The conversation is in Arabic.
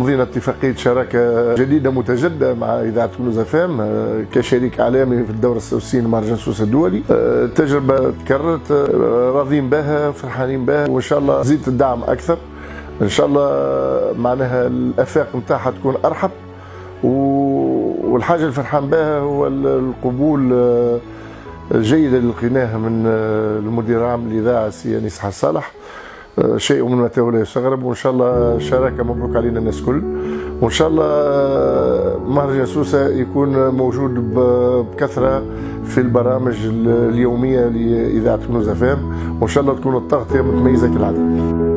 مضينا اتفاقية شراكة جديدة متجددة مع إذاعة كنوز اف ام كشريك إعلامي في الدورة 66 مهرجان سوسة الدولي. تجربة تكررت، راضيين بها، فرحانين بها، وإن شاء الله زيد الدعم أكثر. إن شاء الله معناها الآفاق نتاعها تكون أرحب، والحاجة اللي فرحان بها هو القبول الجيد اللي لقيناه من المدير العام للإذاعة السي أنيس صالح. شيء من متى ولا يستغرب، وان شاء الله شراكه مبروك علينا الناس كل، وان شاء الله مهرجان سوسه يكون موجود بكثره في البرامج اليوميه لاذاعه كنوز اف ام، وان شاء الله تكون التغطيه متميزه كالعاده.